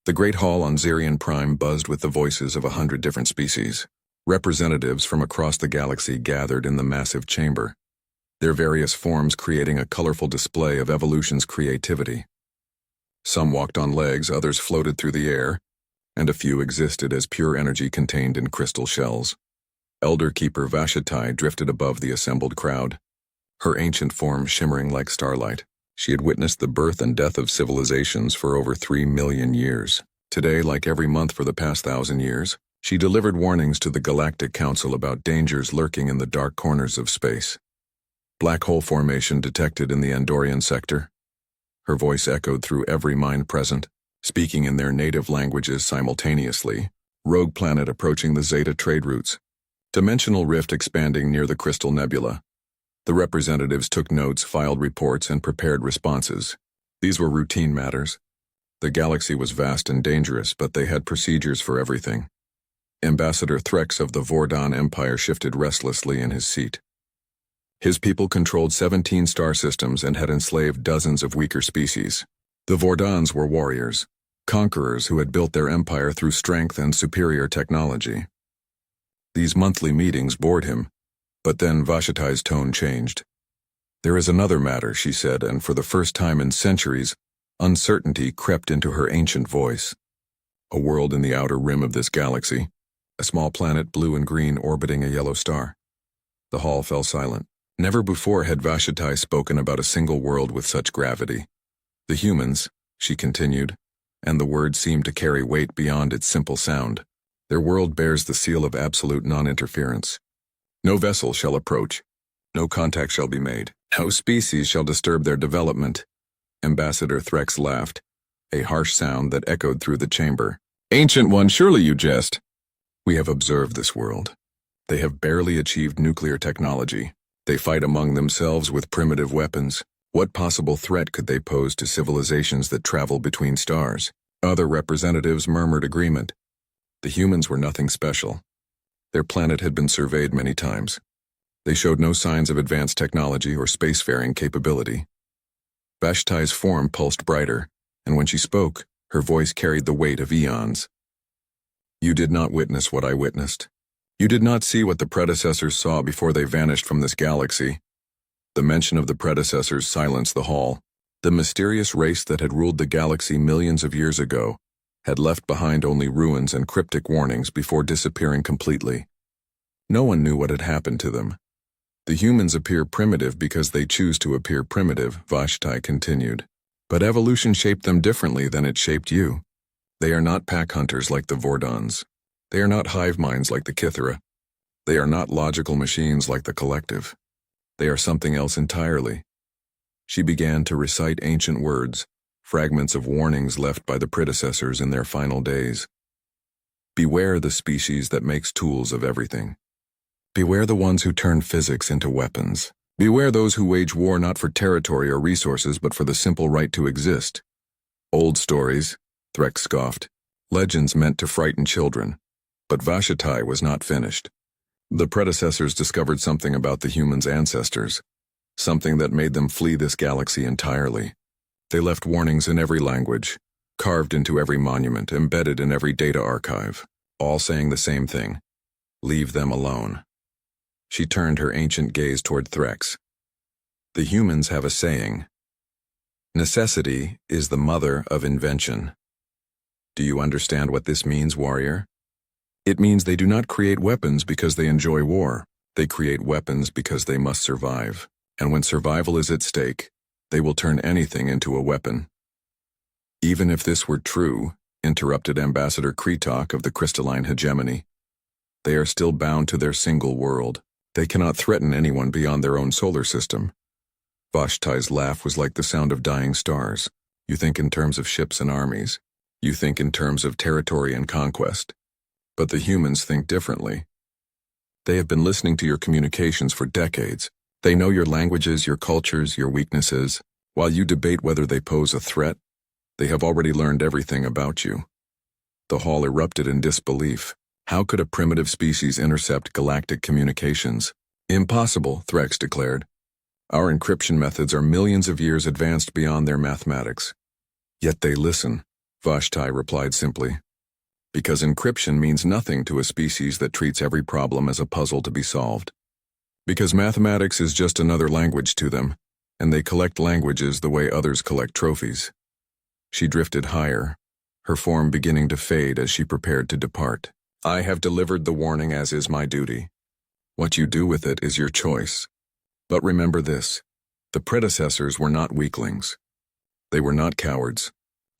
The great hall on Zirion Prime buzzed with the voices of 100 different species. Representatives from across the galaxy gathered in the massive chamber, their various forms creating a colorful display of evolution's creativity. Some walked on legs, others floated through the air, and a few existed as pure energy contained in crystal shells. Elder Keeper Vashatai drifted above the assembled crowd, her ancient form shimmering like starlight. She had witnessed the birth and death of civilizations for over 3 million years. Today, like every month for the past 1,000 years, she delivered warnings to the Galactic Council about dangers lurking in the dark corners of space. Black hole formation detected in the Andorian sector. Her voice echoed through every mind present, speaking in their native languages simultaneously. Rogue planet approaching the Zeta trade routes. Dimensional rift expanding near the Crystal Nebula. The representatives took notes, filed reports, and prepared responses. These were routine matters. The galaxy was vast and dangerous, but they had procedures for everything. Ambassador Threx of the Vordon Empire shifted restlessly in his seat. His people controlled 17 star systems and had enslaved dozens of weaker species. The Vordons were warriors, conquerors who had built their empire through strength and superior technology. These monthly meetings bored him, but then Vashatai's tone changed. "There is another matter," she said, and for the first time in centuries, uncertainty crept into her ancient voice. A world in the outer rim of this galaxy, a small planet, blue and green, orbiting a yellow star. The hall fell silent. Never before had Vashatai spoken about a single world with such gravity. "The humans," she continued, and the word seemed to carry weight beyond its simple sound. "Their world bears the seal of absolute non-interference. No vessel shall approach. No contact shall be made. No species shall disturb their development." Ambassador Threx laughed, a harsh sound that echoed through the chamber. "Ancient One, surely you jest." "We have observed this world. They have barely achieved nuclear technology. They fight among themselves with primitive weapons. What possible threat could they pose to civilizations that travel between stars?" Other representatives murmured agreement. The humans were nothing special. Their planet had been surveyed many times. They showed no signs of advanced technology or spacefaring capability. Vashatai's form pulsed brighter, and when she spoke, her voice carried the weight of eons. "You did not witness what I witnessed. You did not see what the predecessors saw before they vanished from this galaxy." The mention of the predecessors silenced the hall. The mysterious race that had ruled the galaxy millions of years ago had left behind only ruins and cryptic warnings before disappearing completely. No one knew what had happened to them. "The humans appear primitive because they choose to appear primitive," Vashatai continued. "But evolution shaped them differently than it shaped you. They are not pack hunters like the Vordons. They are not hive minds like the Kithera. They are not logical machines like the Collective. They are something else entirely." She began to recite ancient words, fragments of warnings left by the predecessors in their final days. "Beware the species that makes tools of everything. Beware the ones who turn physics into weapons. Beware those who wage war not for territory or resources but for the simple right to exist." "Old stories," Threx scoffed. "Legends meant to frighten children." But Vashatai was not finished. "The predecessors discovered something about the humans' ancestors, something that made them flee this galaxy entirely. They left warnings in every language, carved into every monument, embedded in every data archive, all saying the same thing: leave them alone." She turned her ancient gaze toward Threx. "The humans have a saying: necessity is the mother of invention. Do you understand what this means, warrior? It means they do not create weapons because they enjoy war. They create weapons because they must survive. And when survival is at stake, they will turn anything into a weapon." "Even if this were true," interrupted Ambassador Kretok of the Crystalline Hegemony, "they are still bound to their single world. They cannot threaten anyone beyond their own solar system." Vashatai's laugh was like the sound of dying stars. "You think in terms of ships and armies. You think in terms of territory and conquest. But the humans think differently. They have been listening to your communications for decades. They know your languages, your cultures, your weaknesses. While you debate whether they pose a threat, they have already learned everything about you." The hall erupted in disbelief. How could a primitive species intercept galactic communications? "Impossible," Threx declared. "Our encryption methods are millions of years advanced beyond their mathematics. Yet they listen. Vashti replied simply. Because encryption means nothing to a species that treats every problem as a puzzle to be solved. Because mathematics is just another language to them, and they collect languages the way others collect trophies. She drifted higher, her form beginning to fade as she prepared to depart. I have delivered the warning as is my duty. What you do with it is your choice. But remember this, the predecessors were not weaklings. They were not cowards.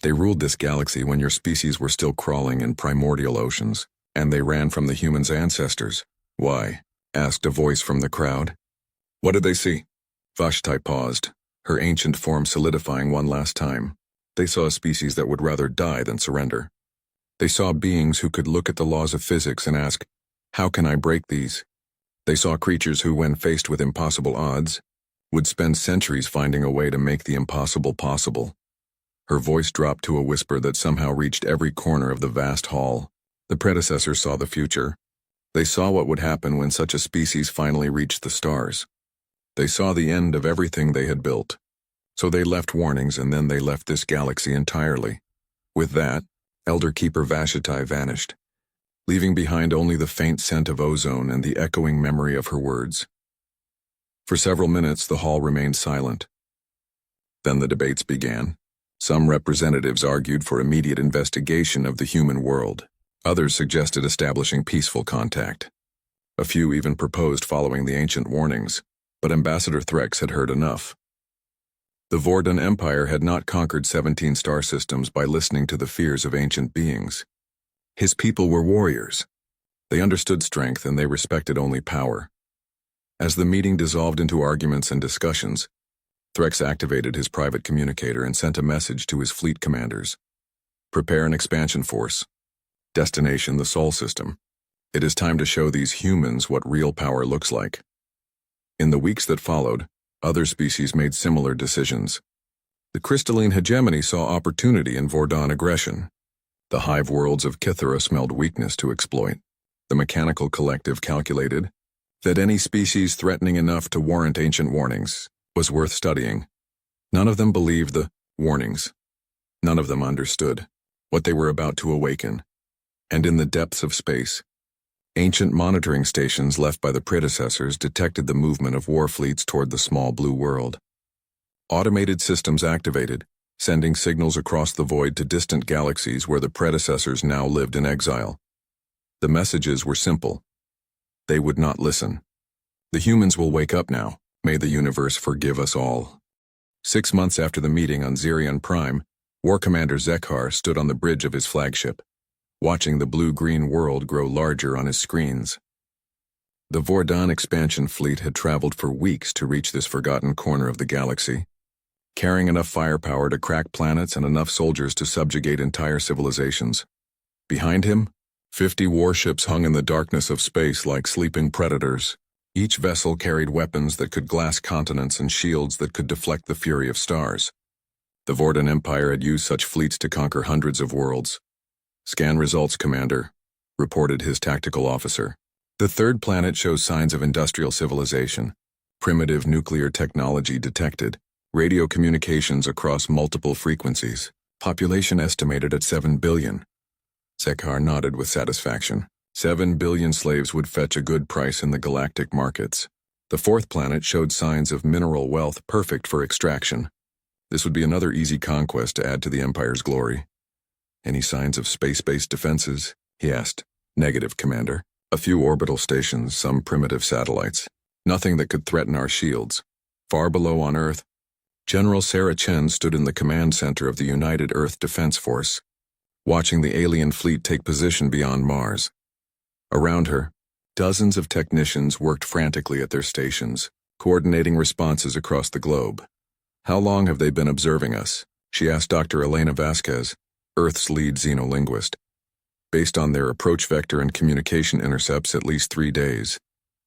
They ruled this galaxy when your species were still crawling in primordial oceans, and they ran from the humans' ancestors. Why? Asked a voice from the crowd. What did they see? Vashti paused, her ancient form solidifying one last time. They saw a species that would rather die than surrender. They saw beings who could look at the laws of physics and ask, how can I break these? They saw creatures who, when faced with impossible odds, would spend centuries finding a way to make the impossible possible. Her voice dropped to a whisper that somehow reached every corner of the vast hall. The predecessors saw the future. They saw what would happen when such a species finally reached the stars. They saw the end of everything they had built. So they left warnings, and then they left this galaxy entirely. With that, Elder Keeper Vashti vanished, leaving behind only the faint scent of ozone and the echoing memory of her words. For several minutes, the hall remained silent. Then the debates began. Some representatives argued for immediate investigation of the human world. Others suggested establishing peaceful contact. A few even proposed following the ancient warnings, but Ambassador Threx had heard enough. The Vordan Empire had not conquered 17 star systems by listening to the fears of ancient beings. His people were warriors. They understood strength and they respected only power. As the meeting dissolved into arguments and discussions, Threx activated his private communicator and sent a message to his fleet commanders. Prepare an expansion force. Destination the Sol system. It is time to show these humans what real power looks like. In the weeks that followed, other species made similar decisions. The crystalline hegemony saw opportunity in Vordan aggression. The hive worlds of Kythera smelled weakness to exploit. The mechanical collective calculated that any species threatening enough to warrant ancient warnings was worth studying. None of them believed the warnings. None of them understood what they were about to awaken. And in the depths of space, ancient monitoring stations left by the predecessors detected the movement of war fleets toward the small blue world. Automated systems activated, sending signals across the void to distant galaxies where the predecessors now lived in exile. The messages were simple. They would not listen. The humans will wake up now. May the universe forgive us all. 6 months after the meeting on Zirion Prime, War Commander Zekhar stood on the bridge of his flagship, watching the blue-green world grow larger on his screens. The Vordan expansion fleet had traveled for weeks to reach this forgotten corner of the galaxy, carrying enough firepower to crack planets and enough soldiers to subjugate entire civilizations. Behind him, 50 warships hung in the darkness of space like sleeping predators. Each vessel carried weapons that could glass continents and shields that could deflect the fury of stars. The Vordan Empire had used such fleets to conquer hundreds of worlds. Scan results, Commander, reported his tactical officer. The third planet shows signs of industrial civilization. Primitive nuclear technology detected. Radio communications across multiple frequencies. Population estimated at 7 billion. Zekhar nodded with satisfaction. 7 billion slaves would fetch a good price in the galactic markets. The fourth planet showed signs of mineral wealth perfect for extraction. This would be another easy conquest to add to the Empire's glory. Any signs of space-based defenses? He asked. Negative, Commander. A few orbital stations, some primitive satellites. Nothing that could threaten our shields. Far below on Earth, General Sarah Chen stood in the command center of the United Earth Defense Force, watching the alien fleet take position beyond Mars. Around her, dozens of technicians worked frantically at their stations, coordinating responses across the globe. How long have they been observing us? She asked Dr. Elena Vasquez, Earth's lead xenolinguist. Based on their approach vector and communication intercepts, at least 3 days.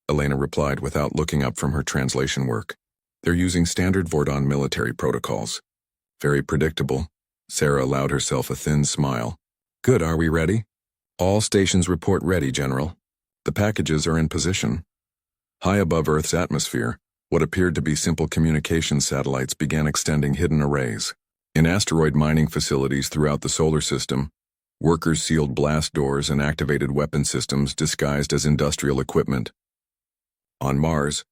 Elena replied without looking up from her translation work. They're using standard Vordan military protocols. Very predictable. Sarah allowed herself a thin smile. Good, are we ready? All stations report ready, General. The packages are in position. High above Earth's atmosphere, what appeared to be simple communication satellites began extending hidden arrays. In asteroid mining facilities throughout the solar system, workers sealed blast doors and activated weapon systems disguised as industrial equipment. On Mars,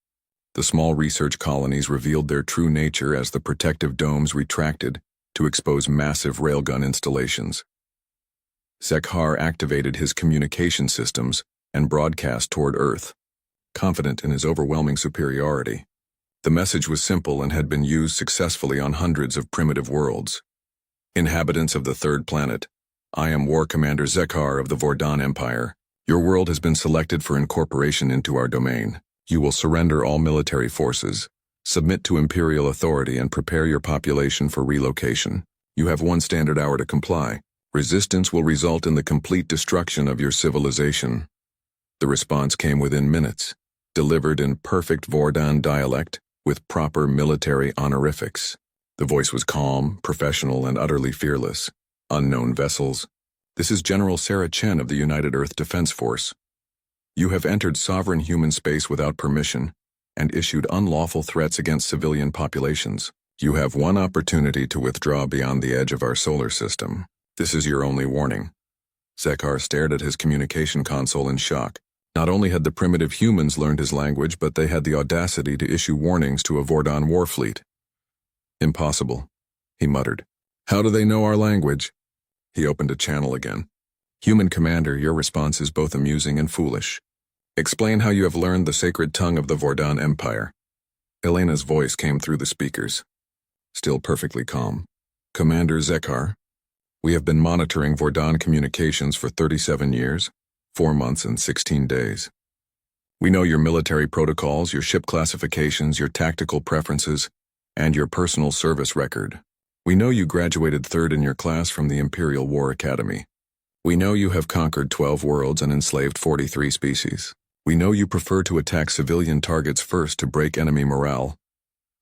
the small research colonies revealed their true nature as the protective domes retracted to expose massive railgun installations. Zekhar activated his communication systems and broadcast toward Earth, confident in his overwhelming superiority. The message was simple and had been used successfully on hundreds of primitive worlds. Inhabitants of the third planet, I am War Commander Zekhar of the Vordan Empire. Your world has been selected for incorporation into our domain. You will surrender all military forces, submit to imperial authority, and prepare your population for relocation. You have 1 standard hour to comply. Resistance will result in the complete destruction of your civilization. The response came within minutes, delivered in perfect Vordan dialect with proper military honorifics. The voice was calm, professional, and utterly fearless. Unknown vessels. This is General Sarah Chen of the United Earth Defense Force. You have entered sovereign human space without permission and issued unlawful threats against civilian populations. You have 1 opportunity to withdraw beyond the edge of our solar system. This is your only warning. Zekhar stared at his communication console in shock. Not only had the primitive humans learned his language, but they had the audacity to issue warnings to a Vordan war fleet. Impossible, he muttered. How do they know our language? He opened a channel again. Human Commander, your response is both amusing and foolish. Explain how you have learned the sacred tongue of the Vordan Empire. Elena's voice came through the speakers, still perfectly calm. Commander Zekhar, we have been monitoring Vordan communications for 37 years, 4 months and 16 days. We know your military protocols, your ship classifications, your tactical preferences, and your personal service record. We know you graduated 3rd in your class from the Imperial War Academy. We know you have conquered 12 worlds and enslaved 43 species. We know you prefer to attack civilian targets first to break enemy morale.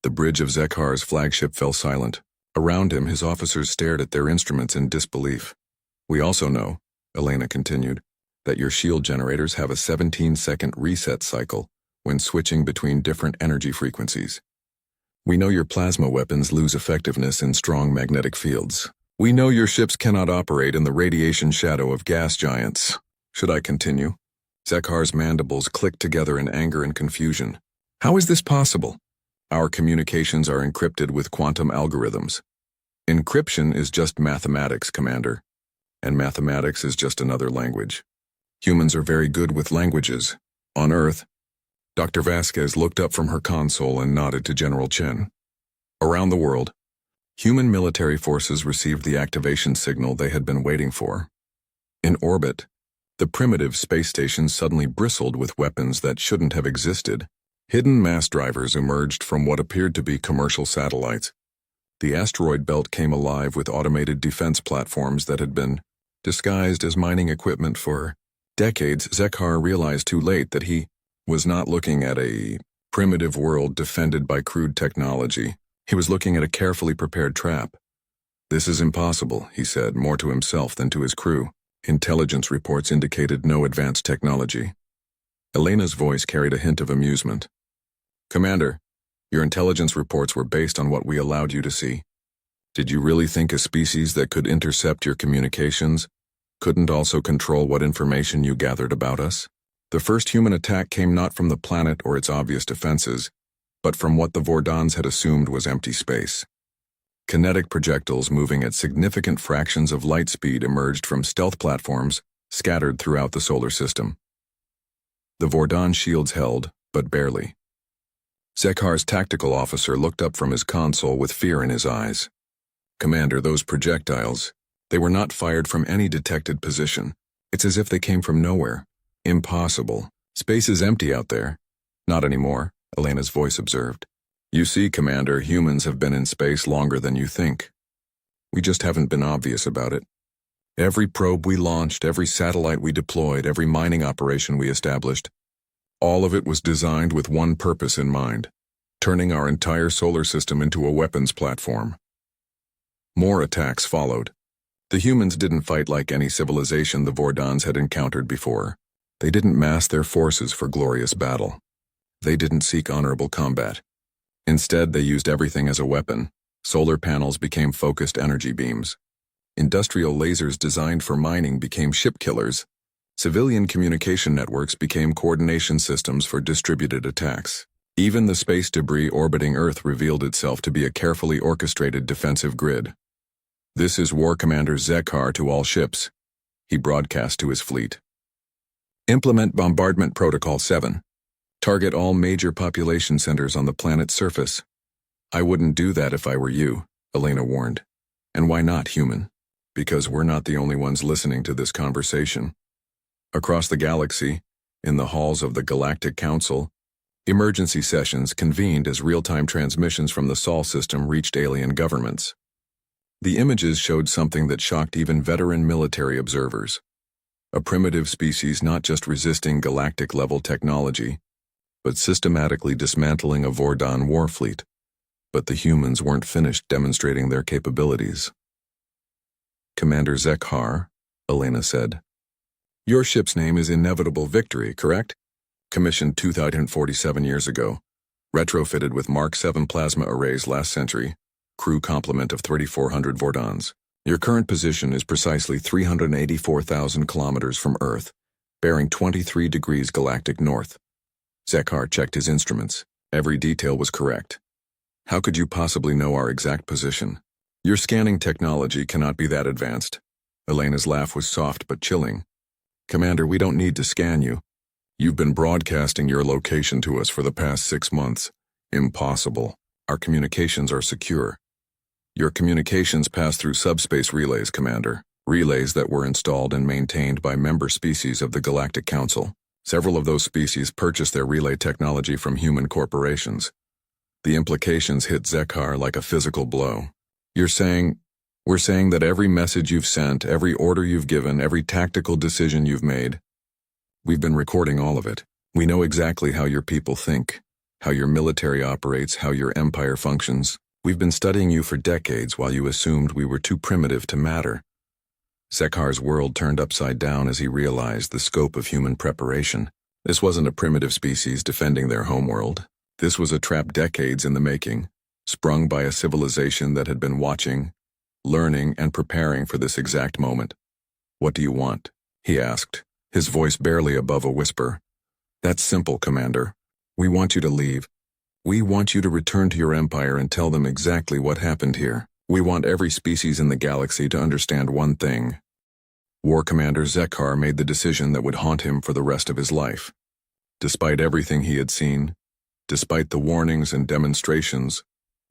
The bridge of Zekhar's flagship fell silent. Around him, his officers stared at their instruments in disbelief. We also know, Elena continued, that your shield generators have a 17-second reset cycle when switching between different energy frequencies. We know your plasma weapons lose effectiveness in strong magnetic fields. We know your ships cannot operate in the radiation shadow of gas giants. Should I continue? Zekhar's mandibles clicked together in anger and confusion. How is this possible? Our communications are encrypted with quantum algorithms. Encryption is just mathematics, Commander. And mathematics is just another language. Humans are very good with languages. On Earth, Dr. Vasquez looked up from her console and nodded to General Chen. Around the world, human military forces received the activation signal they had been waiting for. In orbit, the primitive space station suddenly bristled with weapons that shouldn't have existed. Hidden mass drivers emerged from what appeared to be commercial satellites. The asteroid belt came alive with automated defense platforms that had been disguised as mining equipment for decades. Zekhar realized too late that he was not looking at a primitive world defended by crude technology. He was looking at a carefully prepared trap. This is impossible, he said, more to himself than to his crew. Intelligence reports indicated no advanced technology. Elena's voice carried a hint of amusement. Commander, your intelligence reports were based on what we allowed you to see. Did you really think a species that could intercept your communications couldn't also control what information you gathered about us? The first human attack came not from the planet or its obvious defenses, but from what the Vordans had assumed was empty space. Kinetic projectiles moving at significant fractions of light speed emerged from stealth platforms scattered throughout the solar system. The Vordan shields held, but barely. Zekhar's tactical officer looked up from his console with fear in his eyes. Commander, those projectiles, they were not fired from any detected position. It's as if they came from nowhere. Impossible. Space is empty out there. Not anymore, Elena's voice observed. You see, Commander, humans have been in space longer than you think. We just haven't been obvious about it. Every probe we launched, every satellite we deployed, every mining operation we established, all of it was designed with one purpose in mind: turning our entire solar system into a weapons platform. More attacks followed. The humans didn't fight like any civilization the Vordans had encountered before. They didn't mass their forces for glorious battle. They didn't seek honorable combat. Instead, they used everything as a weapon. Solar panels became focused energy beams. Industrial lasers designed for mining became ship killers. Civilian communication networks became coordination systems for distributed attacks. Even the space debris orbiting Earth revealed itself to be a carefully orchestrated defensive grid. "This is War Commander Zekar to all ships," he broadcast to his fleet. "Implement Bombardment Protocol 7. Target all major population centers on the planet's surface." "I wouldn't do that if I were you," Elena warned. "And why not, human? Because we're not the only ones listening to this conversation." Across the galaxy, in the halls of the Galactic Council, emergency sessions convened as real-time transmissions from the Sol system reached alien governments. The images showed something that shocked even veteran military observers. A primitive species not just resisting galactic-level technology, but systematically dismantling a Vordan war fleet. But the humans weren't finished demonstrating their capabilities. "Commander Zekar," Elena said. "Your ship's name is Inevitable Victory, correct? Commissioned 2,047 years ago. Retrofitted with Mark 7 plasma arrays last century. Crew complement of 3,400 Vordans. Your current position is precisely 384,000 kilometers from Earth, bearing 23 degrees galactic north." Zekar checked his instruments. Every detail was correct. "How could you possibly know our exact position? Your scanning technology cannot be that advanced." Elena's laugh was soft but chilling. "Commander, we don't need to scan you. You've been broadcasting your location to us for the past 6 months. Impossible. Our communications are secure." "Your communications pass through subspace relays, Commander. Relays that were installed and maintained by member species of the Galactic Council. Several of those species purchased their relay technology from human corporations." The implications hit Zekar like a physical blow. We're saying that every message you've sent, every order you've given, every tactical decision you've made, we've been recording all of it. We know exactly how your people think, how your military operates, how your empire functions. We've been studying you for decades while you assumed we were too primitive to matter." Zekar's world turned upside down as he realized the scope of human preparation. This wasn't a primitive species defending their homeworld. This was a trap decades in the making, sprung by a civilization that had been watching, learning, and preparing for this exact moment. "What do you want?" he asked, his voice barely above a whisper. "That's simple, Commander. We want you to leave. We want you to return to your empire and tell them exactly what happened here. We want every species in the galaxy to understand one thing." War Commander Zekar made the decision that would haunt him for the rest of his life. Despite everything he had seen, despite the warnings and demonstrations,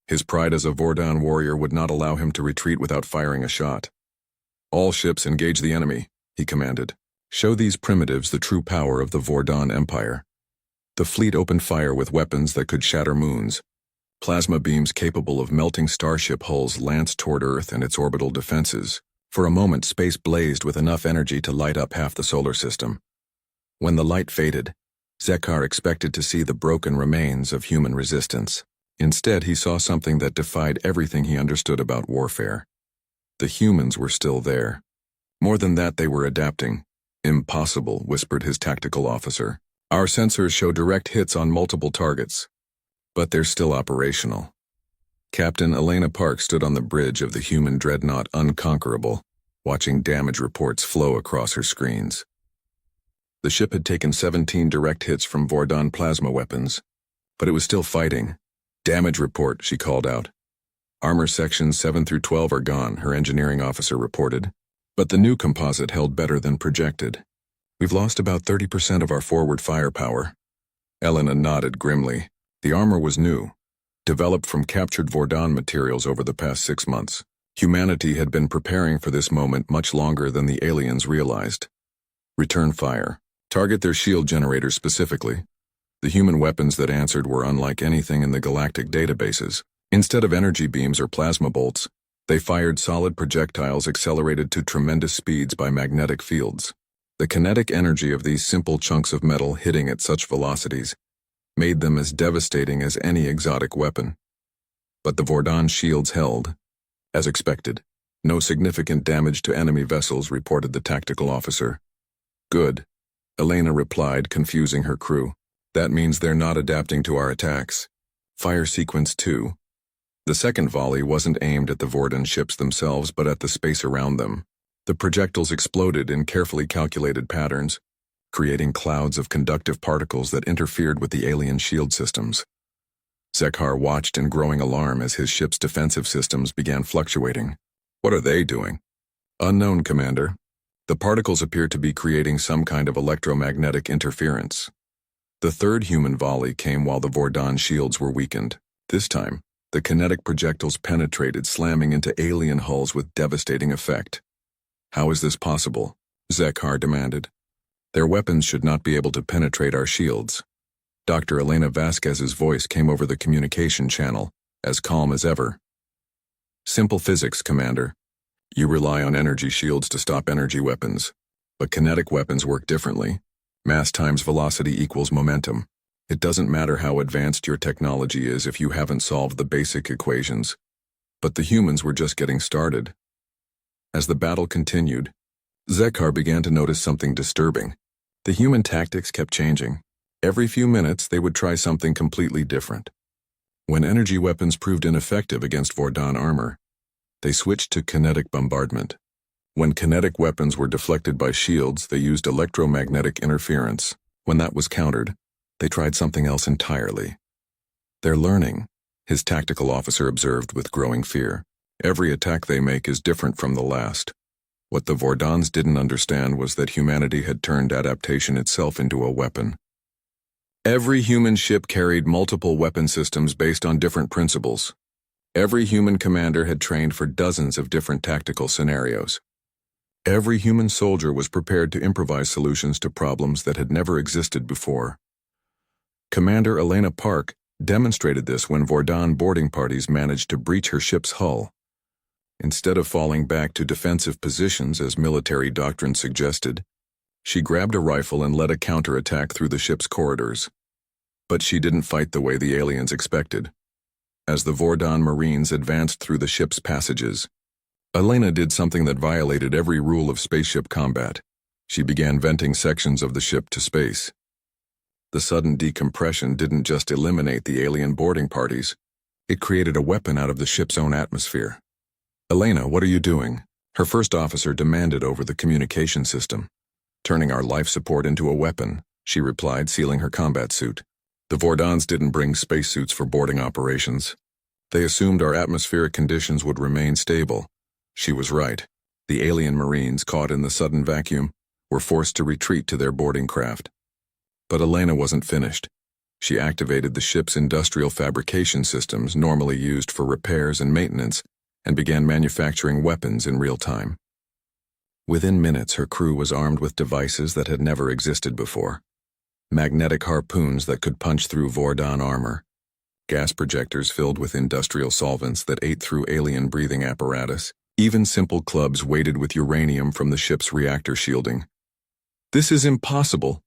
his pride as a Vordan warrior would not allow him to retreat without firing a shot. "All ships engage the enemy," he commanded. "Show these primitives the true power of the Vordan Empire." The fleet opened fire with weapons that could shatter moons. Plasma beams capable of melting starship hulls lanced toward Earth and its orbital defenses. For a moment, space blazed with enough energy to light up half the solar system. When the light faded, Zekar expected to see the broken remains of human resistance. Instead, he saw something that defied everything he understood about warfare. The humans were still there. More than that, they were adapting. "Impossible," whispered his tactical officer. "Our sensors show direct hits on multiple targets, but they're still operational." Captain Elena Park stood on the bridge of the human dreadnought Unconquerable, watching damage reports flow across her screens. The ship had taken 17 direct hits from Vordan plasma weapons, but it was still fighting. "Damage report," she called out. "Armor sections 7 through 12 are gone," her engineering officer reported. But the new composite held better than projected. "We've lost about 30% of our forward firepower." Elena nodded grimly. The armor was new, developed from captured Vordan materials over the past 6 months. Humanity had been preparing for this moment much longer than the aliens realized. "Return fire. Target their shield generators specifically." The human weapons that answered were unlike anything in the galactic databases. Instead of energy beams or plasma bolts, they fired solid projectiles accelerated to tremendous speeds by magnetic fields. The kinetic energy of these simple chunks of metal hitting at such velocities made them as devastating as any exotic weapon. But the Vordan shields held. As expected, no significant damage to enemy vessels, reported the tactical officer. "Good," Elena replied, confusing her crew. "That means they're not adapting to our attacks." Fire sequence 2. The second volley wasn't aimed at the Vordan ships themselves but at the space around them. The projectiles exploded in carefully calculated patterns, creating clouds of conductive particles that interfered with the alien shield systems. Zekar watched in growing alarm as his ship's defensive systems began fluctuating. What are they doing? Unknown, Commander. The particles appear to be creating some kind of electromagnetic interference. The third human volley came while the Vordan shields were weakened. This time, the kinetic projectiles penetrated, slamming into alien hulls with devastating effect. How is this possible? Zekar demanded. Their weapons should not be able to penetrate our shields. Dr. Elena Vasquez's voice came over the communication channel, as calm as ever. Simple physics, Commander. You rely on energy shields to stop energy weapons. But kinetic weapons work differently. Mass times velocity equals momentum. It doesn't matter how advanced your technology is if you haven't solved the basic equations. But the humans were just getting started. As the battle continued, Zekar began to notice something disturbing. The human tactics kept changing. Every few minutes, they would try something completely different. When energy weapons proved ineffective against Vordan armor, they switched to kinetic bombardment. When kinetic weapons were deflected by shields, they used electromagnetic interference. When that was countered, they tried something else entirely. They're learning, his tactical officer observed with growing fear. Every attack they make is different from the last. What the Vordans didn't understand was that humanity had turned adaptation itself into a weapon. Every human ship carried multiple weapon systems based on different principles. Every human commander had trained for dozens of different tactical scenarios. Every human soldier was prepared to improvise solutions to problems that had never existed before. Commander Elena Park demonstrated this when Vordan boarding parties managed to breach her ship's hull. Instead of falling back to defensive positions as military doctrine suggested, she grabbed a rifle and led a counterattack through the ship's corridors. But she didn't fight the way the aliens expected. As the Vordan Marines advanced through the ship's passages, Elena did something that violated every rule of spaceship combat. She began venting sections of the ship to space. The sudden decompression didn't just eliminate the alien boarding parties, it created a weapon out of the ship's own atmosphere. Elena, what are you doing? Her first officer demanded over the communication system. Turning our life support into a weapon, she replied, sealing her combat suit. The Vordans didn't bring spacesuits for boarding operations. They assumed our atmospheric conditions would remain stable. She was right. The alien Marines, caught in the sudden vacuum, were forced to retreat to their boarding craft. But Elena wasn't finished. She activated the ship's industrial fabrication systems normally used for repairs and maintenance and began manufacturing weapons in real time. Within minutes, her crew was armed with devices that had never existed before. Magnetic harpoons that could punch through Vordan armor, gas projectors filled with industrial solvents that ate through alien breathing apparatus, even simple clubs weighted with uranium from the ship's reactor shielding. This is impossible,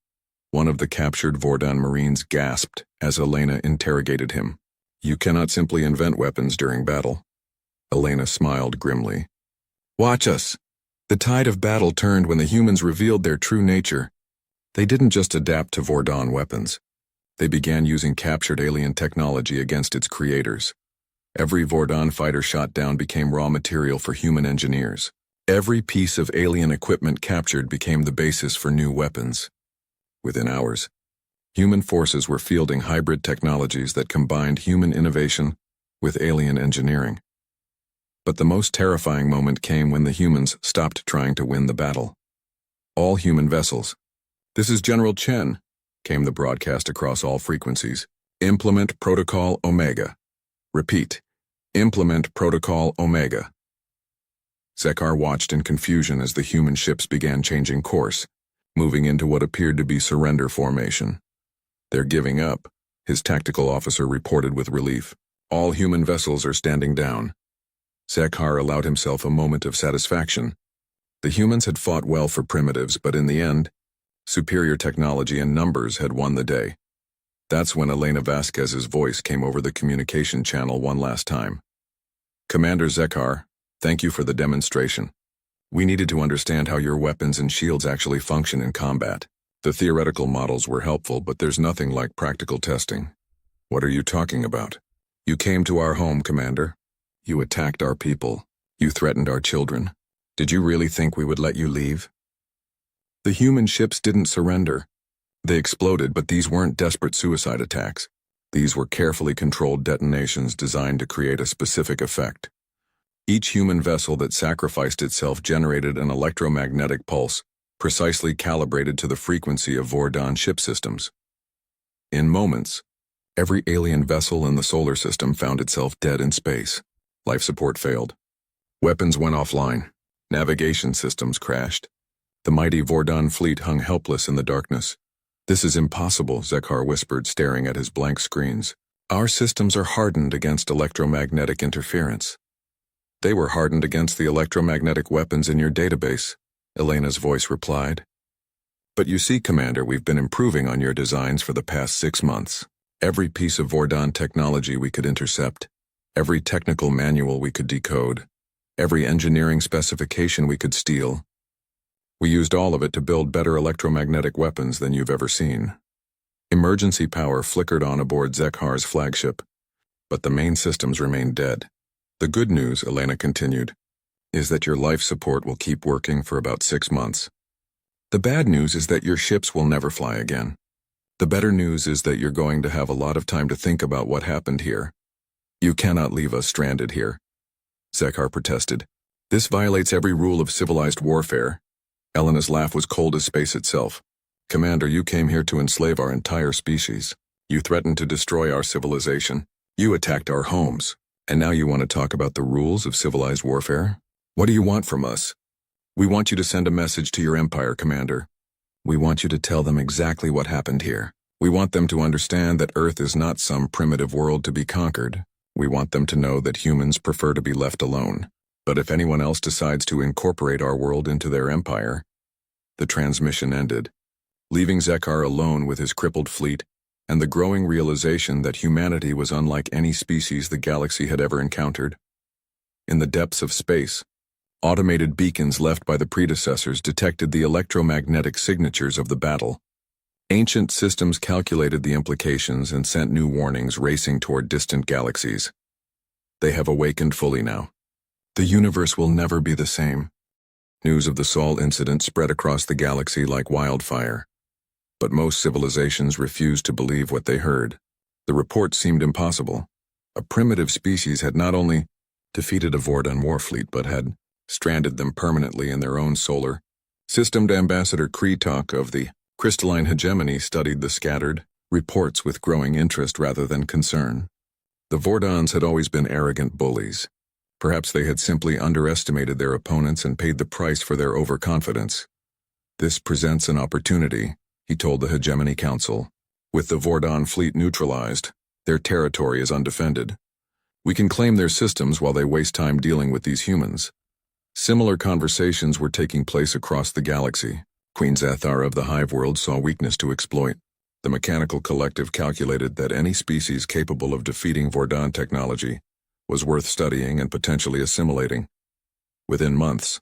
one of the captured Vordan Marines gasped as Elena interrogated him. You cannot simply invent weapons during battle. Elena smiled grimly. Watch us. The tide of battle turned when the humans revealed their true nature. They didn't just adapt to Vordan weapons. They began using captured alien technology against its creators. Every Vordan fighter shot down became raw material for human engineers. Every piece of alien equipment captured became the basis for new weapons. Within hours, human forces were fielding hybrid technologies that combined human innovation with alien engineering. But the most terrifying moment came when the humans stopped trying to win the battle. All human vessels. This is General Chen, came the broadcast across all frequencies. Implement Protocol Omega. Repeat. Implement Protocol Omega. Zekar watched in confusion as the human ships began changing course, moving into what appeared to be surrender formation. They're giving up, his tactical officer reported with relief. All human vessels are standing down. Zekar allowed himself a moment of satisfaction. The humans had fought well for primitives, but in the end, superior technology and numbers had won the day. That's when Elena Vasquez's voice came over the communication channel one last time. Commander Zekar, thank you for the demonstration. We needed to understand how your weapons and shields actually function in combat. The theoretical models were helpful, but there's nothing like practical testing. What are you talking about? You came to our home, Commander. You attacked our people. You threatened our children. Did you really think we would let you leave? The human ships didn't surrender. They exploded, but these weren't desperate suicide attacks. These were carefully controlled detonations designed to create a specific effect. Each human vessel that sacrificed itself generated an electromagnetic pulse, precisely calibrated to the frequency of Vordan ship systems. In moments, every alien vessel in the solar system found itself dead in space. Life support failed. Weapons went offline. Navigation systems crashed. The mighty Vordan fleet hung helpless in the darkness. "This is impossible," Zekhar whispered, staring at his blank screens. "Our systems are hardened against electromagnetic interference." "They were hardened against the electromagnetic weapons in your database," Elena's voice replied. "But you see, Commander, we've been improving on your designs for the past 6 months. Every piece of Vordan technology we could intercept, every technical manual we could decode, every engineering specification we could steal. We used all of it to build better electromagnetic weapons than you've ever seen." Emergency power flickered on aboard Zekhar's flagship, but the main systems remained dead. "The good news," Elena continued, "is that your life support will keep working for about 6 months. The bad news is that your ships will never fly again. The better news is that you're going to have a lot of time to think about what happened here. You cannot leave us stranded here." Zekhar protested. "This violates every rule of civilized warfare." Elena's laugh was cold as space itself. "Commander, you came here to enslave our entire species. You threatened to destroy our civilization. You attacked our homes. And now you want to talk about the rules of civilized warfare? What do you want from us?" "We want you to send a message to your empire, Commander. We want you to tell them exactly what happened here. We want them to understand that Earth is not some primitive world to be conquered. We want them to know that humans prefer to be left alone. But if anyone else decides to incorporate our world into their empire..." The transmission ended, leaving Zekhar alone with his crippled fleet and the growing realization that humanity was unlike any species the galaxy had ever encountered. In the depths of space, automated beacons left by the predecessors detected the electromagnetic signatures of the battle. Ancient systems calculated the implications and sent new warnings racing toward distant galaxies. They have awakened fully now. The universe will never be the same. News of the Sol incident spread across the galaxy like wildfire. But most civilizations refused to believe what they heard. The report seemed impossible. A primitive species had not only defeated a Vordan warfleet, but had stranded them permanently in their own solar system. Ambassador Kretok of the Crystalline Hegemony studied the scattered reports with growing interest rather than concern. The Vordans had always been arrogant bullies. Perhaps they had simply underestimated their opponents and paid the price for their overconfidence. "This presents an opportunity," he told the Hegemony Council. "With the Vordan fleet neutralized, their territory is undefended. We can claim their systems while they waste time dealing with these humans." Similar conversations were taking place across the galaxy. Queen Zathar of the Hive World saw weakness to exploit. The Mechanical Collective calculated that any species capable of defeating Vordan technology was worth studying and potentially assimilating. Within months,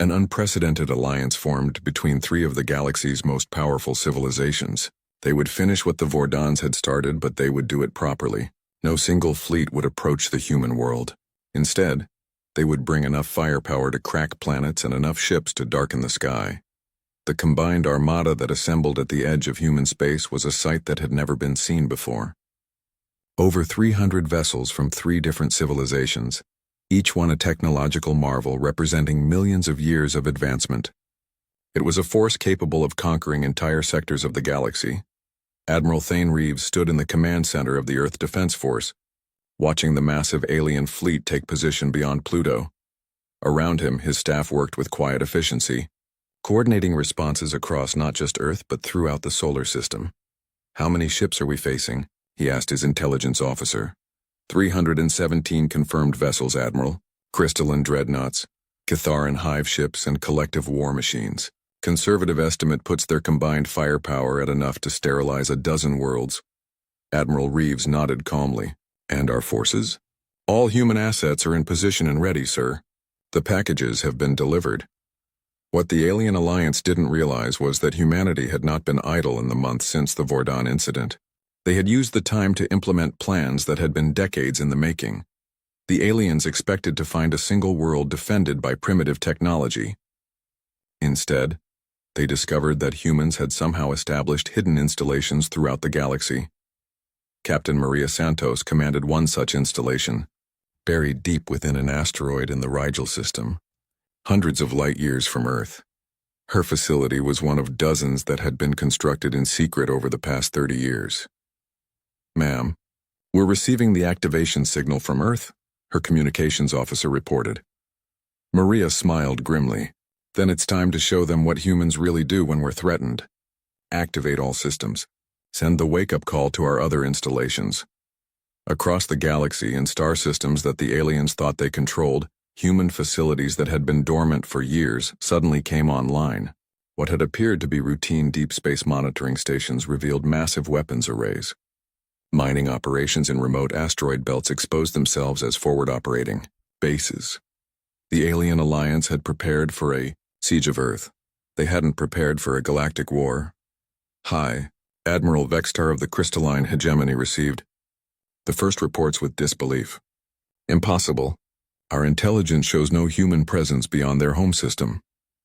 an unprecedented alliance formed between 3 of the galaxy's most powerful civilizations. They would finish what the Vordans had started, but they would do it properly. No single fleet would approach the human world. Instead, they would bring enough firepower to crack planets and enough ships to darken the sky. The combined armada that assembled at the edge of human space was a sight that had never been seen before. Over 300 vessels from 3 different civilizations, each one a technological marvel representing millions of years of advancement. It was a force capable of conquering entire sectors of the galaxy. Admiral Thane Reeves stood in the command center of the Earth Defense Force, watching the massive alien fleet take position beyond Pluto. Around him, his staff worked with quiet efficiency, coordinating responses across not just Earth but throughout the solar system. "How many ships are we facing?" he asked his intelligence officer. 317 confirmed vessels, Admiral. Crystalline dreadnoughts, Catharan hive ships, and collective war machines. Conservative estimate puts their combined firepower at enough to sterilize a dozen worlds. Admiral Reeves nodded calmly. "And our forces?" "All human assets are in position and ready, sir. The packages have been delivered." What the Alien Alliance didn't realize was that humanity had not been idle in the months since the Vordan incident. They had used the time to implement plans that had been decades in the making. The aliens expected to find a single world defended by primitive technology. Instead, they discovered that humans had somehow established hidden installations throughout the galaxy. Captain Maria Santos commanded one such installation, buried deep within an asteroid in the Rigel system, hundreds of light years from Earth. Her facility was one of dozens that had been constructed in secret over the past 30 years. "Ma'am, we're receiving the activation signal from Earth," her communications officer reported. Maria smiled grimly. "Then it's time to show them what humans really do when we're threatened. Activate all systems. Send the wake-up call to our other installations." Across the galaxy in star systems that the aliens thought they controlled, human facilities that had been dormant for years suddenly came online. What had appeared to be routine deep space monitoring stations revealed massive weapons arrays. Mining operations in remote asteroid belts exposed themselves as forward-operating bases. The Alien Alliance had prepared for a siege of Earth. They hadn't prepared for a galactic war. "Hi," Admiral Vextar of the Crystalline Hegemony received the first reports with disbelief. "Impossible. Our intelligence shows no human presence beyond their home system.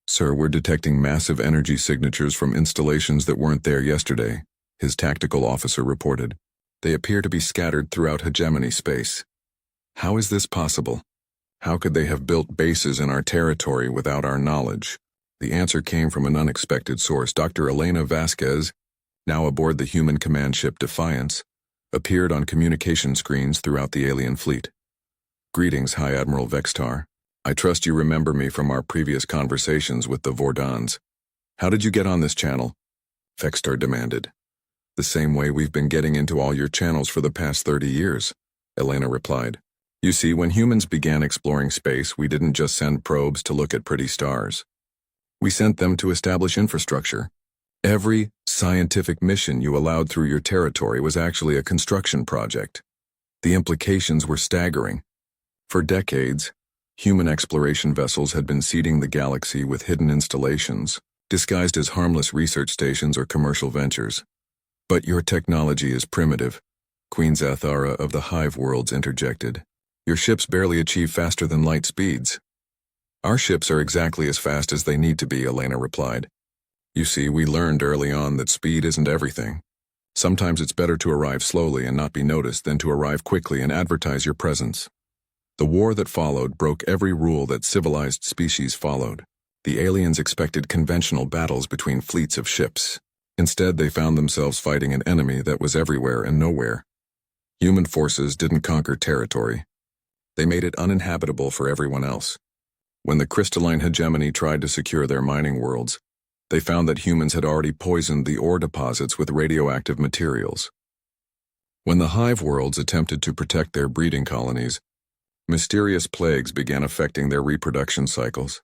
Sir, we're detecting massive energy signatures from installations that weren't there yesterday," his tactical officer reported. "They appear to be scattered throughout hegemony space. How is this possible? How could they have built bases in our territory without our knowledge?" The answer came from an unexpected source. Dr. Elena Vasquez, now aboard the human command ship Defiance, appeared on communication screens throughout the alien fleet. "Greetings, High Admiral Vextar. I trust you remember me from our previous conversations with the Vordans. How did you get on this channel?" Vextar demanded. "The same way we've been getting into all your channels for the past 30 years, Elena replied. "You see, when humans began exploring space, we didn't just send probes to look at pretty stars. We sent them to establish infrastructure. Every scientific mission you allowed through your territory was actually a construction project. The implications were staggering. For decades, human exploration vessels had been seeding the galaxy with hidden installations, disguised as harmless research stations or commercial ventures. But your technology is primitive," Queen Zathara of the Hive Worlds interjected. "Your ships barely achieve faster than light speeds." "Our ships are exactly as fast as they need to be," Elena replied. "You see, we learned early on that speed isn't everything. Sometimes it's better to arrive slowly and not be noticed than to arrive quickly and advertise your presence." The war that followed broke every rule that civilized species followed. The aliens expected conventional battles between fleets of ships. Instead, they found themselves fighting an enemy that was everywhere and nowhere. Human forces didn't conquer territory. They made it uninhabitable for everyone else. When the Crystalline Hegemony tried to secure their mining worlds, they found that humans had already poisoned the ore deposits with radioactive materials. When the Hive Worlds attempted to protect their breeding colonies, mysterious plagues began affecting their reproduction cycles.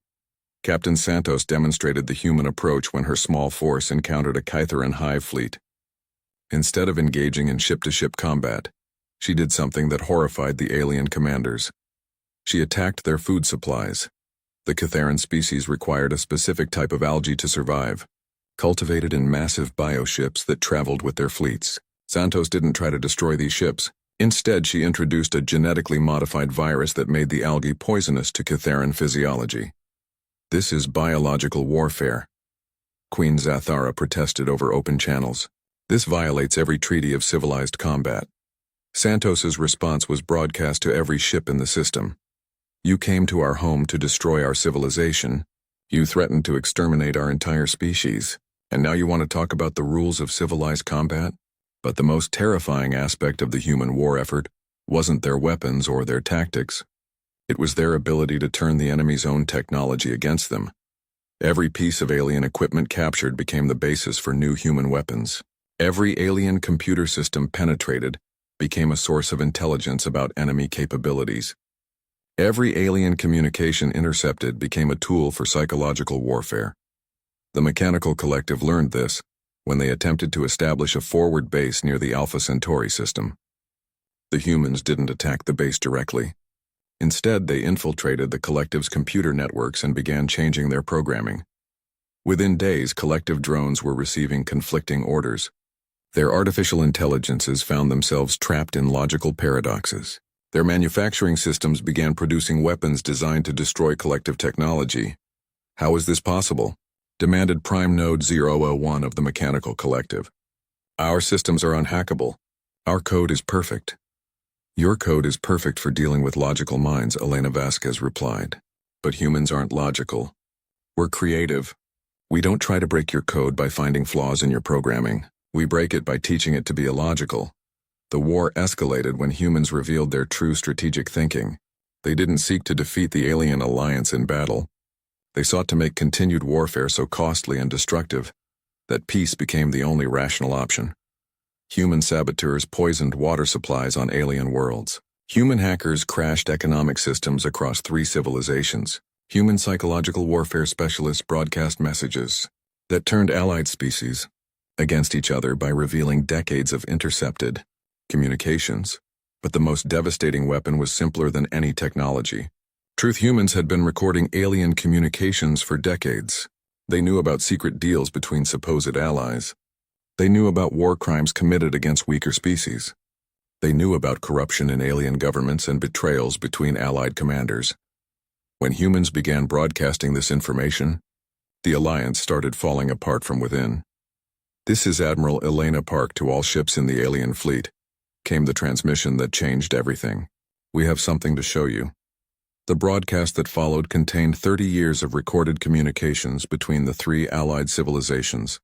Captain Santos demonstrated the human approach when her small force encountered a Kytheran hive fleet. Instead of engaging in ship-to-ship combat, she did something that horrified the alien commanders. She attacked their food supplies. The Kytheran species required a specific type of algae to survive, cultivated in massive bioships that traveled with their fleets. Santos didn't try to destroy these ships. Instead, she introduced a genetically modified virus that made the algae poisonous to Kytheran physiology. "This is biological warfare," Queen Zathara protested over open channels. "This violates every treaty of civilized combat." Santos's response was broadcast to every ship in the system. "You came to our home to destroy our civilization. You threatened to exterminate our entire species. And now you want to talk about the rules of civilized combat?" But the most terrifying aspect of the human war effort wasn't their weapons or their tactics. It was their ability to turn the enemy's own technology against them. Every piece of alien equipment captured became the basis for new human weapons. Every alien computer system penetrated became a source of intelligence about enemy capabilities. Every alien communication intercepted became a tool for psychological warfare. The Mechanical Collective learned this when they attempted to establish a forward base near the Alpha Centauri system. The humans didn't attack the base directly. Instead, they infiltrated the Collective's computer networks and began changing their programming. Within days, Collective drones were receiving conflicting orders. Their artificial intelligences found themselves trapped in logical paradoxes. Their manufacturing systems began producing weapons designed to destroy collective technology. How is this possible? Demanded Prime Node 001 of the Mechanical Collective. Our systems are unhackable. Our code is perfect. Your code is perfect for dealing with logical minds, Elena Vasquez replied. But humans aren't logical. We're creative. We don't try to break your code by finding flaws in your programming. We break it by teaching it to be illogical. The war escalated when humans revealed their true strategic thinking. They didn't seek to defeat the alien alliance in battle. They sought to make continued warfare so costly and destructive that peace became the only rational option. Human saboteurs poisoned water supplies on alien worlds. Human hackers crashed economic systems across 3 civilizations. Human psychological warfare specialists broadcast messages that turned allied species against each other by revealing decades of intercepted communications. But the most devastating weapon was simpler than any technology. Truth humans had been recording alien communications for decades. They knew about secret deals between supposed allies. They knew about war crimes committed against weaker species. They knew about corruption in alien governments and betrayals between allied commanders. When humans began broadcasting this information, the alliance started falling apart from within. "This is Admiral Elena Park to all ships in the alien fleet," came the transmission that changed everything. "We have something to show you." The broadcast that followed contained 30 years of recorded communications between the 3 allied civilizations.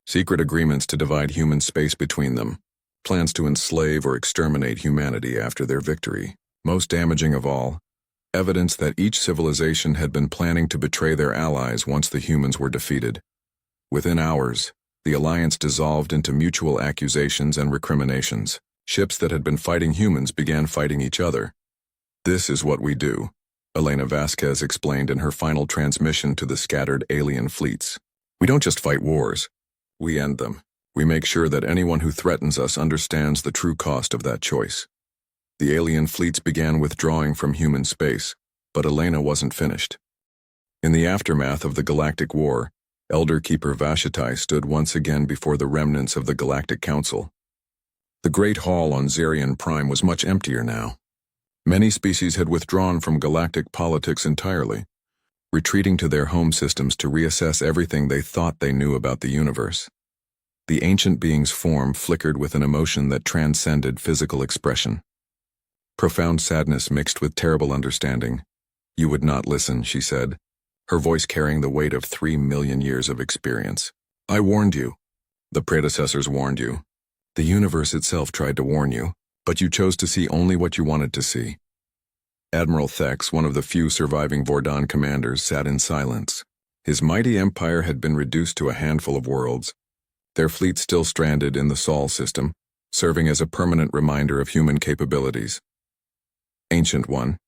Secret agreements to divide human space between them. Plans to enslave or exterminate humanity after their victory. Most damaging of all, evidence that each civilization had been planning to betray their allies once the humans were defeated. Within hours, the alliance dissolved into mutual accusations and recriminations. Ships that had been fighting humans began fighting each other. "This is what we do," Elena Vasquez explained in her final transmission to the scattered alien fleets. "We don't just fight wars. We end them. We make sure that anyone who threatens us understands the true cost of that choice." The alien fleets began withdrawing from human space, but Elena wasn't finished. In the aftermath of the Galactic War, Elder Keeper Vashitai stood once again before the remnants of the Galactic Council. The Great Hall on Zarian Prime was much emptier now. Many species had withdrawn from galactic politics entirely, retreating to their home systems to reassess everything they thought they knew about the universe. The ancient being's form flickered with an emotion that transcended physical expression. Profound sadness mixed with terrible understanding. "You would not listen," she said, her voice carrying the weight of 3 million years of experience. "I warned you. The predecessors warned you. The universe itself tried to warn you, but you chose to see only what you wanted to see." Admiral Thex, one of the few surviving Vordan commanders, sat in silence. His mighty empire had been reduced to a handful of worlds, their fleet still stranded in the Sol system, serving as a permanent reminder of human capabilities. "Ancient One,"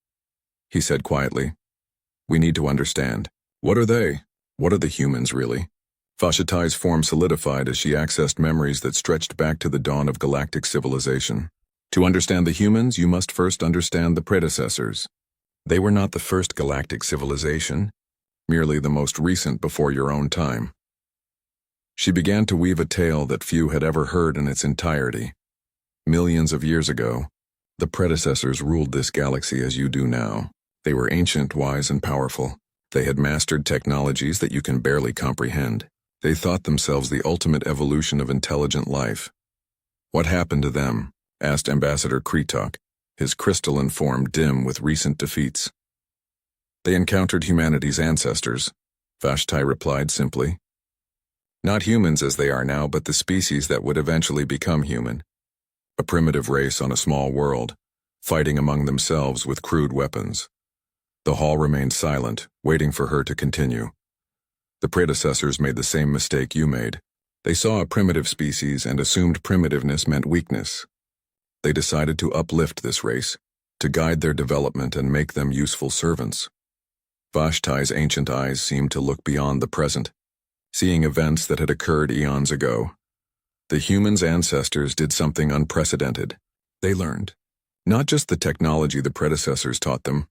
he said quietly, "we need to understand. What are they? What are the humans, really?" Vashitai's form solidified as she accessed memories that stretched back to the dawn of galactic civilization. "To understand the humans, you must first understand the predecessors. They were not the first galactic civilization, merely the most recent before your own time." She began to weave a tale that few had ever heard in its entirety. Millions of years ago, the predecessors ruled this galaxy as you do now. They were ancient, wise, and powerful. They had mastered technologies that you can barely comprehend. They thought themselves the ultimate evolution of intelligent life. "What happened to them?" asked Ambassador Kretok, his crystalline form dim with recent defeats. "They encountered humanity's ancestors," Vashti replied simply. "Not humans as they are now, but the species that would eventually become human. A primitive race on a small world, fighting among themselves with crude weapons." The hall remained silent, waiting for her to continue. "The predecessors made the same mistake you made. They saw a primitive species and assumed primitiveness meant weakness. They decided to uplift this race, to guide their development and make them useful servants." Vashti's ancient eyes seemed to look beyond the present, seeing events that had occurred eons ago. The humans' ancestors did something unprecedented. They learned not just the technology the predecessors taught them,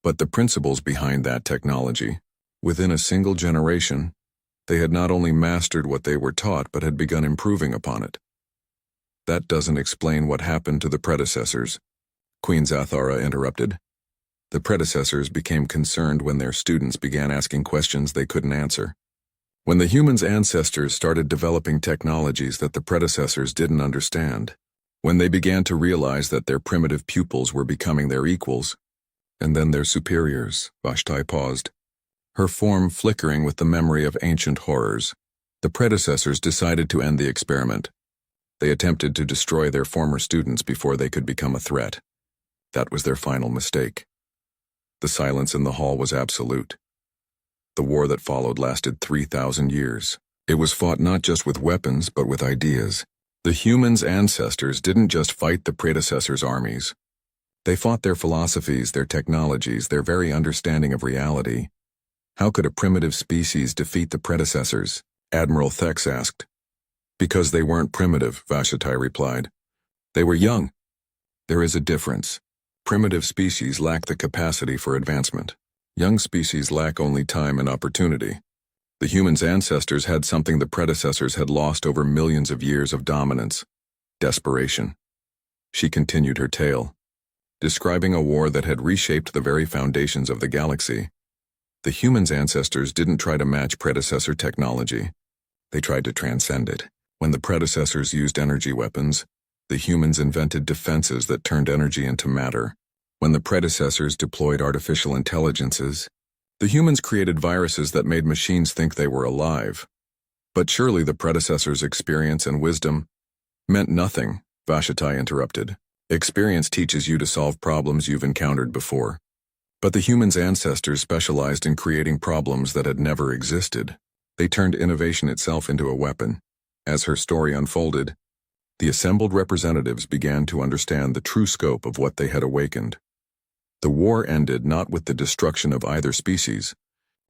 but the principles behind that technology. Within a single generation, they had not only mastered what they were taught but had begun improving upon it. That doesn't explain what happened to the predecessors, Queen Zathara interrupted. The predecessors became concerned when their students began asking questions they couldn't answer. When the humans' ancestors started developing technologies that the predecessors didn't understand, when they began to realize that their primitive pupils were becoming their equals, and then their superiors, Vashti paused, her form flickering with the memory of ancient horrors. The predecessors decided to end the experiment. They attempted to destroy their former students before they could become a threat. That was their final mistake. The silence in the hall was absolute. The war that followed lasted 3,000 years. It was fought not just with weapons, but with ideas. The humans' ancestors didn't just fight the predecessors' armies. They fought their philosophies, their technologies, their very understanding of reality. How could a primitive species defeat the predecessors? Admiral Thex asked. Because they weren't primitive, Vashti replied. They were young. There is a difference. Primitive species lack the capacity for advancement. Young species lack only time and opportunity. The humans' ancestors had something the predecessors had lost over millions of years of dominance: desperation. She continued her tale, describing a war that had reshaped the very foundations of the galaxy. The humans' ancestors didn't try to match predecessor technology. They tried to transcend it. When the predecessors used energy weapons, the humans invented defenses that turned energy into matter. When the predecessors deployed artificial intelligences, the humans created viruses that made machines think they were alive. But surely the predecessors' experience and wisdom meant nothing, Vashti interrupted. Experience teaches you to solve problems you've encountered before. But the humans' ancestors specialized in creating problems that had never existed. They turned innovation itself into a weapon. As her story unfolded, the assembled representatives began to understand the true scope of what they had awakened. The war ended not with the destruction of either species,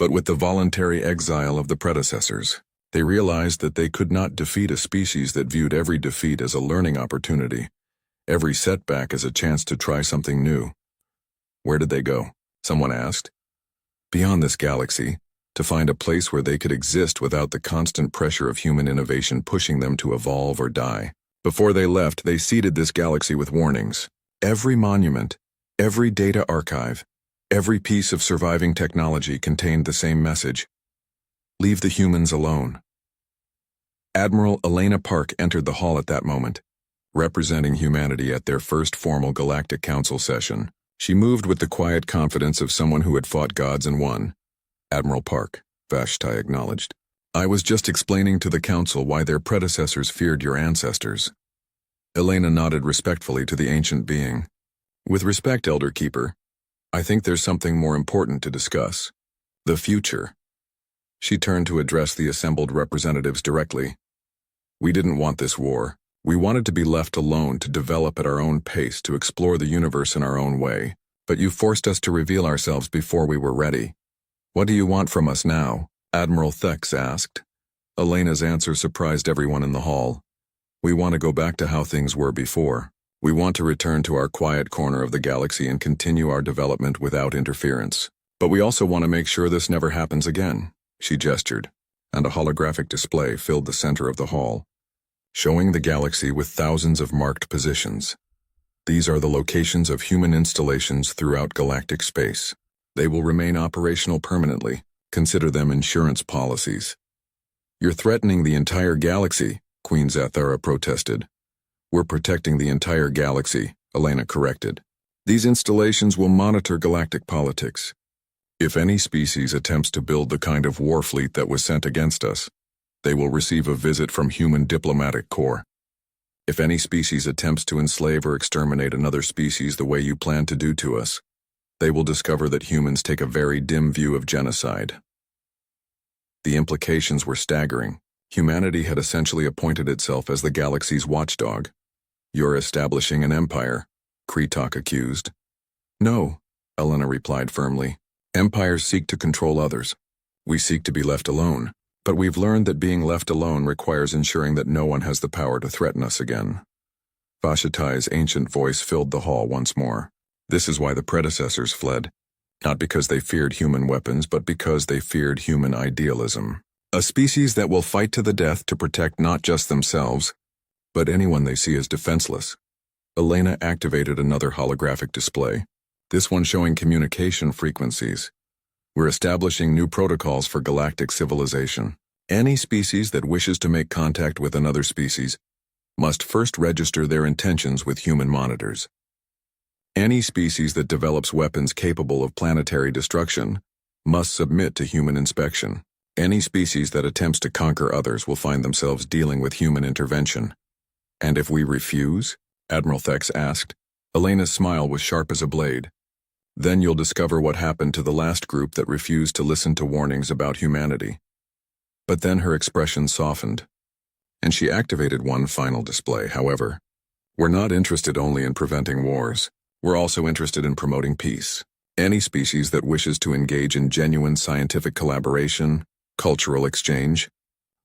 but with the voluntary exile of the predecessors. They realized that they could not defeat a species that viewed every defeat as a learning opportunity, every setback as a chance to try something new. Where did they go? Someone asked. Beyond this galaxy, to find a place where they could exist without the constant pressure of human innovation pushing them to evolve or die. Before they left, they seeded this galaxy with warnings. Every monument, every data archive, every piece of surviving technology contained the same message: leave the humans alone. Admiral Elena Park entered the hall at that moment, representing humanity at their first formal Galactic Council session. She moved with the quiet confidence of someone who had fought gods and won. Admiral Park, Vashti acknowledged. I was just explaining to the Council why their predecessors feared your ancestors. Elena nodded respectfully to the ancient being. With respect, Elder Keeper, I think there's something more important to discuss. The future. She turned to address the assembled representatives directly. We didn't want this war. We wanted to be left alone to develop at our own pace, to explore the universe in our own way. But you forced us to reveal ourselves before we were ready. What do you want from us now? Admiral Thex asked. Elena's answer surprised everyone in the hall. We want to go back to how things were before. We want to return to our quiet corner of the galaxy and continue our development without interference. But we also want to make sure this never happens again, she gestured, and a holographic display filled the center of the hall, showing the galaxy with thousands of marked positions. These are the locations of human installations throughout galactic space. They will remain operational permanently. Consider them insurance policies. You're threatening the entire galaxy, Queen Zathara protested. We're protecting the entire galaxy, Elena corrected. These installations will monitor galactic politics. If any species attempts to build the kind of war fleet that was sent against us, they will receive a visit from human diplomatic corps. If any species attempts to enslave or exterminate another species the way you plan to do to us, they will discover that humans take a very dim view of genocide. The implications were staggering. Humanity had essentially appointed itself as the galaxy's watchdog. You're establishing an empire, Kretok accused. No, Elena replied firmly. Empires seek to control others. We seek to be left alone, but we've learned that being left alone requires ensuring that no one has the power to threaten us again. Vashti's ancient voice filled the hall once more. This is why the predecessors fled, not because they feared human weapons, but because they feared human idealism. A species that will fight to the death to protect not just themselves, but anyone they see is defenseless. Elena activated another holographic display, this one showing communication frequencies. We're establishing new protocols for galactic civilization. Any species that wishes to make contact with another species must first register their intentions with human monitors. Any species that develops weapons capable of planetary destruction must submit to human inspection. Any species that attempts to conquer others will find themselves dealing with human intervention. And if we refuse? Admiral Thex asked. Elena's smile was sharp as a blade. Then you'll discover what happened to the last group that refused to listen to warnings about humanity. But then her expression softened, and she activated one final display. However, we're not interested only in preventing wars. We're also interested in promoting peace. Any species that wishes to engage in genuine scientific collaboration, cultural exchange,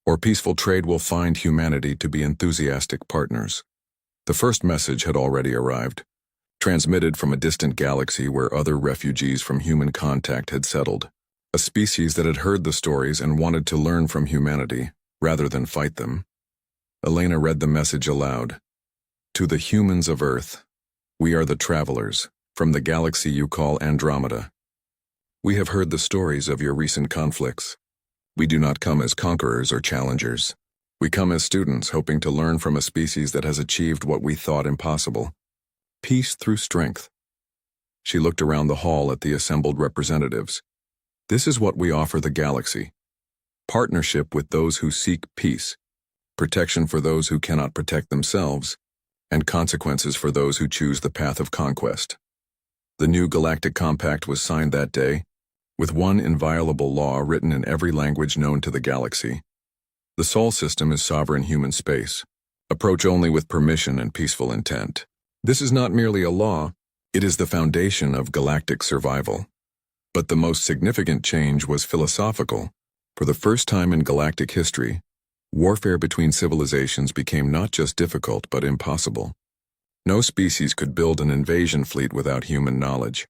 or peaceful trade will find humanity to be enthusiastic partners. The first message had already arrived, transmitted from a distant galaxy where other refugees from human contact had settled. A species that had heard the stories and wanted to learn from humanity, rather than fight them. Elena read the message aloud. To the humans of Earth, we are the travelers, from the galaxy you call Andromeda. We have heard the stories of your recent conflicts. We do not come as conquerors or challengers. We come as students hoping to learn from a species that has achieved what we thought impossible. Peace through strength. She looked around the hall at the assembled representatives. This is what we offer the galaxy. Partnership with those who seek peace, protection for those who cannot protect themselves, and consequences for those who choose the path of conquest. The new Galactic Compact was signed that day, with one inviolable law written in every language known to the galaxy. The Sol system is sovereign human space. Approach only with permission and peaceful intent. This is not merely a law, it is the foundation of galactic survival. But the most significant change was philosophical. For the first time in galactic history, warfare between civilizations became not just difficult but impossible. No species could build an invasion fleet without human knowledge.